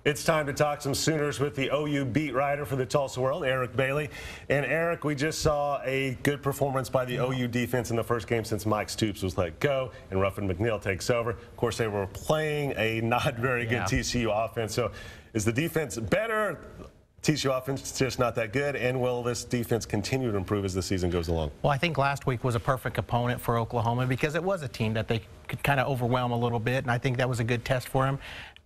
It's time to talk some Sooners with the OU beat writer for the Tulsa World, Eric Bailey. And Eric, we just saw a good performance by the OU defense in the first game since Mike Stoops was let go and Ruffin McNeil takes over. Of course, they were playing a not very good TCU offense. So is the defense better? TCU offense is just not that good, and will this defense continue to improve as the season goes along? Well, I think last week was a perfect opponent for Oklahoma because it was a team that they could kind of overwhelm a little bit, and I think that was a good test for him.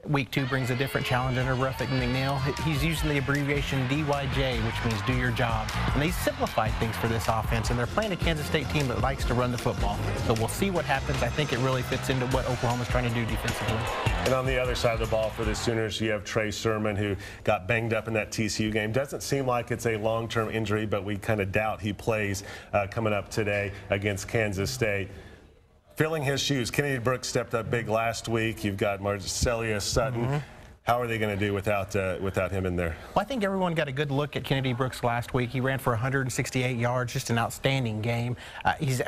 Week 2 brings a different challenge under Ruffin McNeil. He's using the abbreviation DYJ, which means do your job. And they simplified things for this offense, and they're playing a Kansas State team that likes to run the football. So we'll see what happens. I think it really fits into what Oklahoma's trying to do defensively. And on the other side of the ball for the Sooners, you have Trey Sermon, who got banged up in that TCU game. Doesn't seem like it's a long-term injury, but we kind of doubt he plays coming up today against Kansas State. Filling his shoes, Kennedy Brooks stepped up big last week. You've got Marcellus Sutton. How are they going to do without him in there? Well, I think everyone got a good look at Kennedy Brooks last week. He ran for 168 yards, just an outstanding game.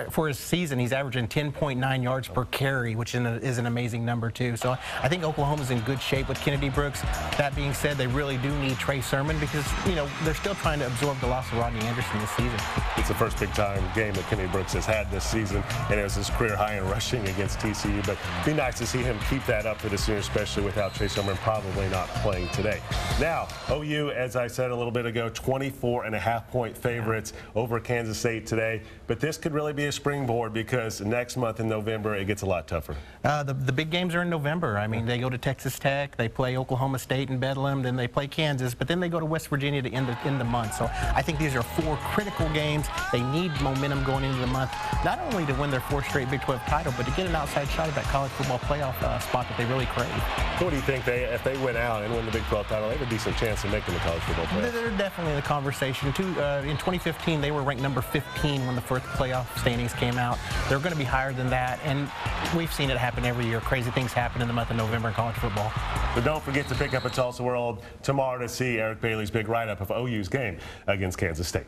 For his season, he's averaging 10.9 yards per carry, which is an amazing number, too. So I think Oklahoma's in good shape with Kennedy Brooks. That being said, they really do need Trey Sermon because, you know, they're still trying to absorb the loss of Rodney Anderson this season. It's the first big-time game that Kennedy Brooks has had this season, and it was his career high in rushing against TCU. But it'd be nice to see him keep that up for the Sooners, especially without Trey Sermon probably not playing today. Now, OU, as I said a little bit ago, 24.5-point favorites over Kansas State today. But this could really be a springboard because next month in November, it gets a lot tougher. The big games are in November. I mean, they go to Texas Tech, they play Oklahoma State and Bedlam, then they play Kansas, but then they go to West Virginia to end the month. So I think these are 4 critical games. They need momentum going into the month, not only to win their 4th straight Big 12 title, but to get an outside shot at that college football playoff spot that they really crave. What do you think if they win out and win the Big 12 title, they have a decent chance of making the college football playoff? They're definitely in the conversation. In 2015, they were ranked number 15 when the first playoff standings came out. They're going to be higher than that, and we've seen it happen every year. Crazy things happen in the month of November in college football. But don't forget to pick up a Tulsa World tomorrow to see Eric Bailey's big write-up of OU's game against Kansas State.